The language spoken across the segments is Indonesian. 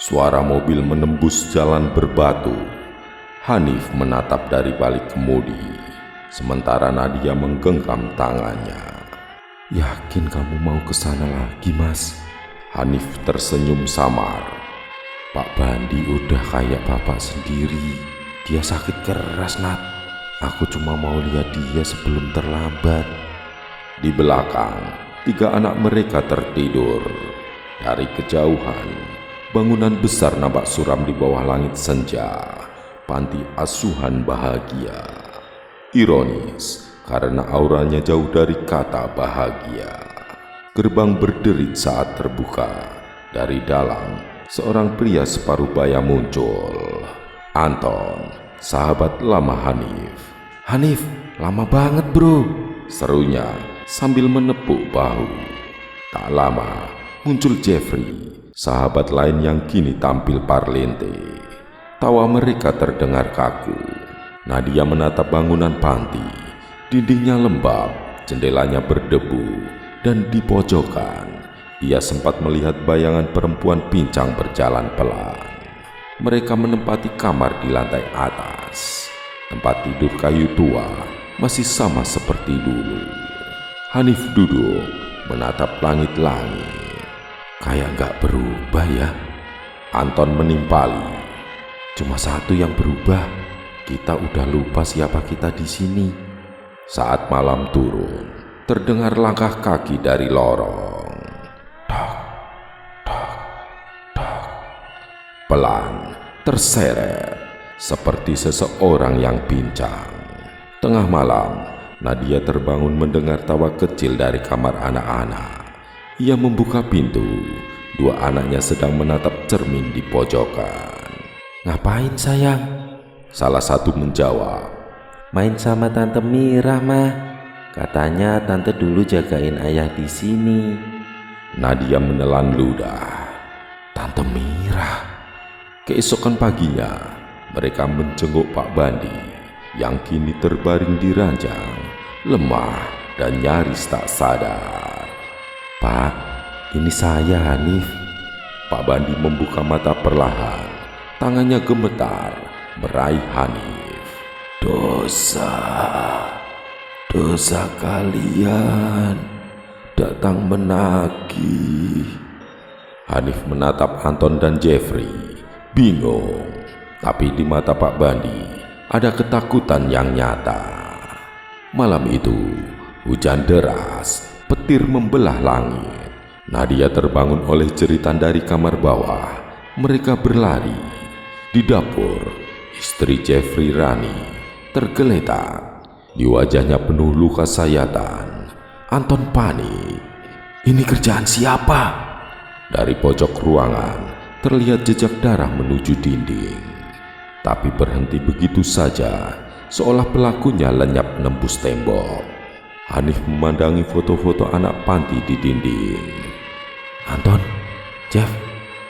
Suara mobil menembus jalan berbatu. Hanif menatap dari balik kemudi, sementara Nadia menggenggam tangannya. "Yakin kamu mau ke sana lagi, Mas?" Hanif tersenyum samar. "Pak Bandi udah kayak bapak sendiri. Dia sakit keras, Nat. Aku cuma mau lihat dia sebelum terlambat." Di belakang, 3 anak mereka tertidur. Dari kejauhan, bangunan besar nampak suram di bawah langit senja. Panti asuhan bahagia. Ironis, karena auranya jauh dari kata bahagia. Gerbang berderit saat terbuka. Dari dalam, seorang pria separuh baya muncul. Anton, sahabat lama Hanif. "Hanif, lama banget bro," serunya sambil menepuk bahu. Tak lama, muncul Jeffrey, sahabat lain yang kini tampil parlente. Tawa mereka terdengar kaku. Nadia menatap bangunan panti. Dindingnya lembab, jendelanya berdebu, dan di pojokan ia sempat melihat bayangan perempuan pincang berjalan pelan. Mereka menempati kamar di lantai atas. Tempat tidur kayu tua masih sama seperti dulu. Hanif duduk menatap langit-langit. "Kayak gak berubah ya." Anton menimpali. "Cuma satu yang berubah, kita udah lupa siapa kita di sini." Saat malam turun, terdengar langkah kaki dari lorong. Tok, tok, tok. Pelan, terseret, seperti seseorang yang pincang. Tengah malam, Nadia terbangun mendengar tawa kecil dari kamar anak-anak. Ia membuka pintu. 2 anaknya sedang menatap cermin di pojokan. "Ngapain sayang?" Salah satu menjawab. "Main sama Tante Mira, mah. Katanya Tante dulu jagain ayah di sini." Nadia menelan ludah. Tante Mira. Keesokan paginya, mereka menjenguk Pak Bandi yang kini terbaring di ranjang, lemah dan nyaris tak sadar. "Pak, ini saya Hanif." Pak Bandi membuka mata perlahan. Tangannya gemetar meraih Hanif. Dosa kalian datang menagih." Hanif menatap Anton dan Jeffrey, bingung. Tapi di mata Pak Bandi ada ketakutan yang nyata. Malam itu, hujan deras, petir membelah langit. Nadia terbangun oleh jeritan dari kamar bawah. Mereka berlari. Di dapur, istri Jeffrey, Rani, tergeletak. Di wajahnya penuh luka sayatan. Anton panik. "Ini kerjaan siapa?" Dari pojok ruangan terlihat jejak darah menuju dinding. Tapi berhenti begitu saja, seolah pelakunya lenyap menembus tembok. Hanif memandangi foto-foto anak panti di dinding. "Anton, Jeff,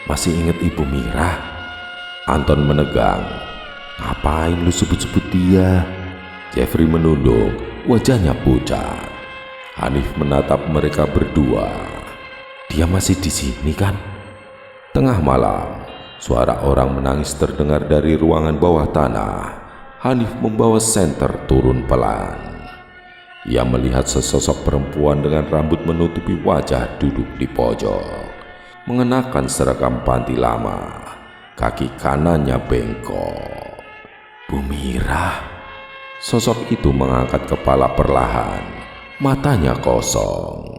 masih ingat Ibu Mira?" Anton menegang. "Ngapain lu sebut-sebut dia?" Jeffrey menunduk, wajahnya pucat. Hanif menatap mereka berdua. "Dia masih di sini kan?" Tengah malam, suara orang menangis terdengar dari ruangan bawah tanah. Hanif membawa senter turun pelan. Ia melihat sesosok perempuan dengan rambut menutupi wajah duduk di pojok, mengenakan seragam panti lama. Kaki kanannya bengkok. "Bu Mira." Sosok itu mengangkat kepala perlahan, matanya kosong.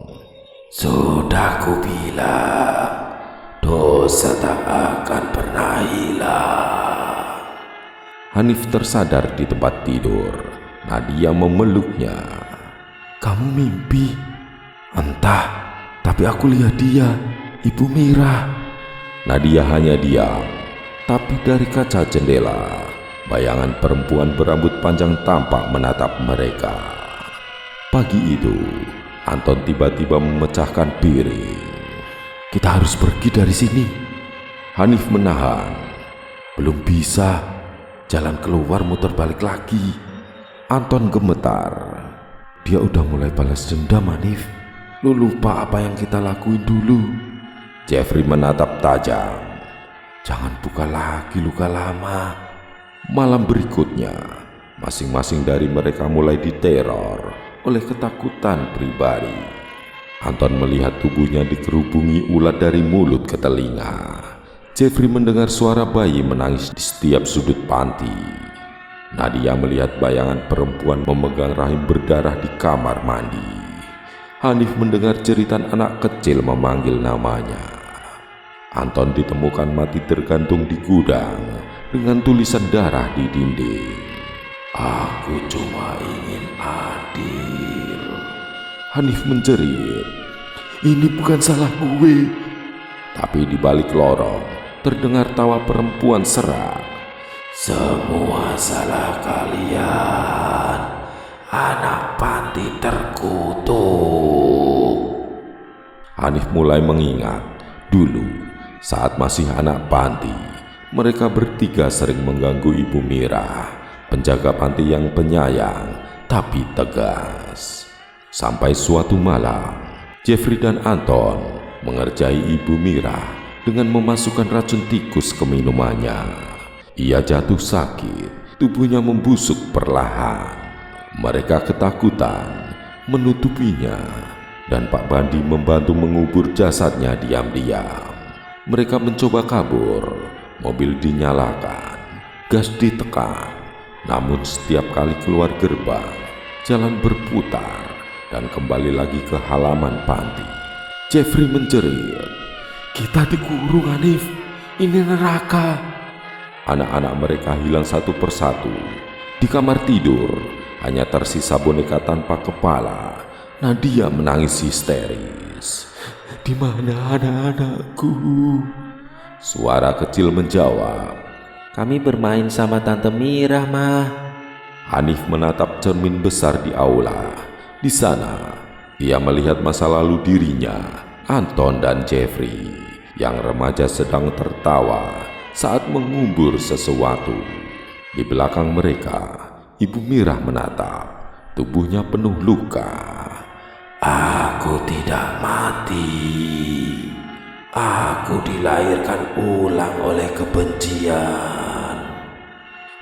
"Sudah kubilang, dosa tak akan pernah hilang." Hanif tersadar di tempat tidur. Nadia memeluknya. "Kamu mimpi?" "Entah, tapi aku lihat dia, Ibu Mira." Nadia hanya diam. Tapi dari kaca jendela, bayangan perempuan berambut panjang tampak menatap mereka. Pagi itu, Anton tiba-tiba memecahkan piring. "Kita harus pergi dari sini." Hanif menahan. "Belum bisa. Jalan keluar muter balik lagi." Anton gemetar. "Dia udah mulai balas dendam, Hanif. Lu lupa apa yang kita lakuin dulu." Jeffrey menatap tajam. Jangan buka lagi luka lama. Malam berikutnya, masing-masing dari mereka mulai diteror oleh ketakutan pribadi. Anton melihat tubuhnya dikerubungi ulat dari mulut ke telinga. Jeffrey mendengar suara bayi menangis di setiap sudut panti. Nadia melihat bayangan perempuan memegang rahim berdarah di kamar mandi. Hanif mendengar jeritan anak kecil memanggil namanya. Anton ditemukan mati tergantung di gudang dengan tulisan darah di dinding. Aku cuma ingin adil. Hanif menjerit, ini bukan salah gue. Tapi di balik lorong terdengar tawa perempuan serak. Semua salah kalian. Anak panti terkutuk. Hanif mulai mengingat dulu saat masih anak panti, mereka bertiga sering mengganggu Ibu Mira, penjaga panti yang penyayang tapi tegas. Sampai suatu malam, Jeffrey dan Anton mengerjai Ibu Mira dengan memasukkan racun tikus ke minumannya. Ia jatuh sakit, tubuhnya membusuk perlahan. Mereka ketakutan, menutupinya, dan Pak Bandi membantu mengubur jasadnya diam-diam. Mereka mencoba kabur, mobil dinyalakan, gas ditekan. Namun setiap kali keluar gerbang, jalan berputar dan kembali lagi ke halaman panti. Jeffrey menjerit, kita dikurung Hanif, ini neraka. Anak-anak mereka hilang satu persatu. Di kamar tidur hanya tersisa boneka tanpa kepala. Nadia menangis histeris. Di mana anak-anakku? Suara kecil menjawab, Kami bermain sama Tante Mira, Ma. Hanif menatap cermin besar di aula. Di sana, ia melihat masa lalu dirinya, Anton dan Jeffrey, yang remaja sedang tertawa saat mengubur sesuatu. Di belakang mereka, Ibu Mira menatap, tubuhnya penuh luka. Aku tidak mati. Aku dilahirkan ulang oleh kebencian.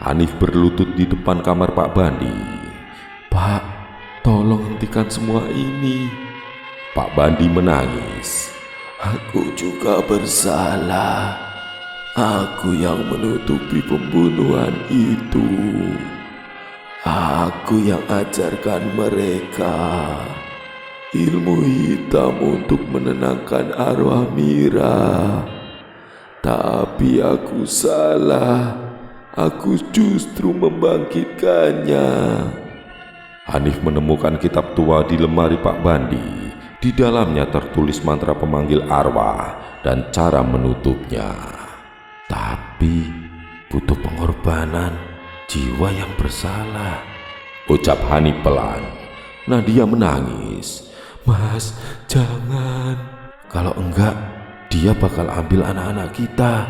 Hanif berlutut di depan kamar Pak Bandi. Pak, tolong hentikan semua ini. Pak Bandi menangis. Aku juga bersalah. Aku yang menutupi pembunuhan itu. Aku yang ajarkan mereka ilmu hitam untuk menenangkan arwah Mira. Tapi aku salah. Aku justru membangkitkannya. Hanif menemukan kitab tua di lemari Pak Bandi. Di dalamnya tertulis mantra pemanggil arwah dan cara menutupnya. Tapi butuh pengorbanan jiwa yang bersalah, ucap Hanif pelan. Nadia menangis. Mas, jangan. Kalau enggak, dia bakal ambil anak-anak kita.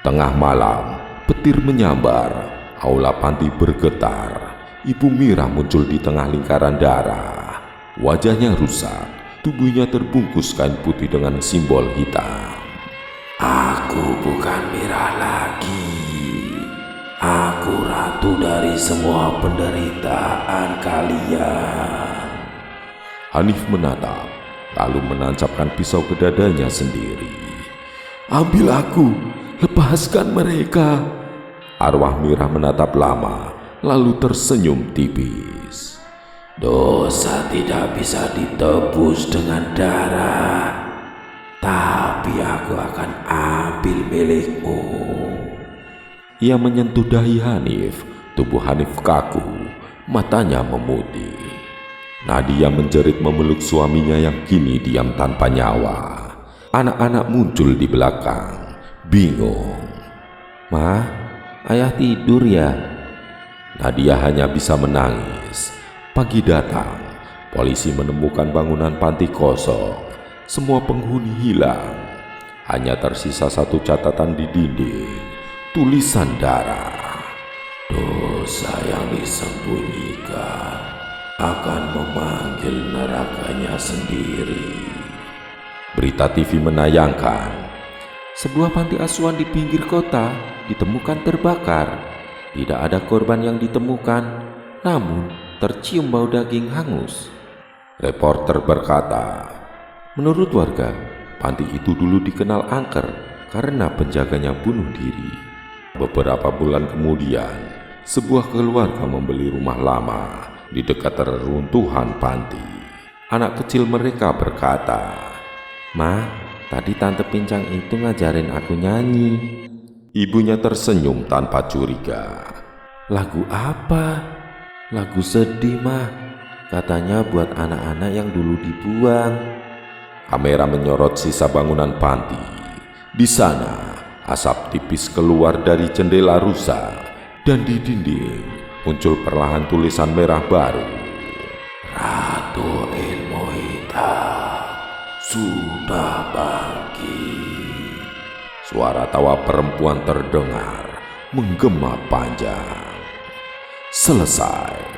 Tengah malam, petir menyambar. Aula panti bergetar. Ibu Mira muncul di tengah lingkaran darah. Wajahnya rusak, tubuhnya terbungkus kain putih dengan simbol hitam. Aku bukan Mira lagi. Aku ratu dari semua penderitaan kalian. Hanif menatap, lalu menancapkan pisau ke dadanya sendiri. Ambil aku, lepaskan mereka. Arwah Mira menatap lama, lalu tersenyum tipis. Dosa tidak bisa ditebus dengan darah, tapi aku akan ambil milikmu. Ia menyentuh dahi Hanif, tubuh Hanif kaku, matanya memutih. Nadia menjerit memeluk suaminya yang kini diam tanpa nyawa. Anak-anak muncul di belakang, bingung. Ma, ayah tidur ya? Nadia hanya bisa menangis. Pagi datang, polisi menemukan bangunan panti kosong. Semua penghuni hilang. Hanya tersisa satu catatan di dinding, tulisan darah. Dosa yang disembunyikan akan memanggil nerakanya sendiri. Berita TV menayangkan Sebuah panti asuhan di pinggir kota ditemukan terbakar. Tidak ada korban yang ditemukan, namun tercium bau daging hangus. Reporter berkata, Menurut warga, panti itu dulu dikenal angker karena penjaganya bunuh diri. beberapa bulan kemudian, sebuah keluarga membeli rumah lama di dekat reruntuhan panti. Anak kecil mereka berkata, Ma, tadi Tante Pincang itu ngajarin aku nyanyi. Ibunya tersenyum tanpa curiga. Lagu apa? Lagu sedih, Ma. Katanya buat anak-anak yang dulu dibuang. Kamera menyorot sisa bangunan panti. Di sana, asap tipis keluar dari jendela rusak, dan di dinding muncul perlahan tulisan merah baru. Ratu Ilmuhita sudah bangkit. Suara tawa perempuan terdengar menggema panjang. Selesai.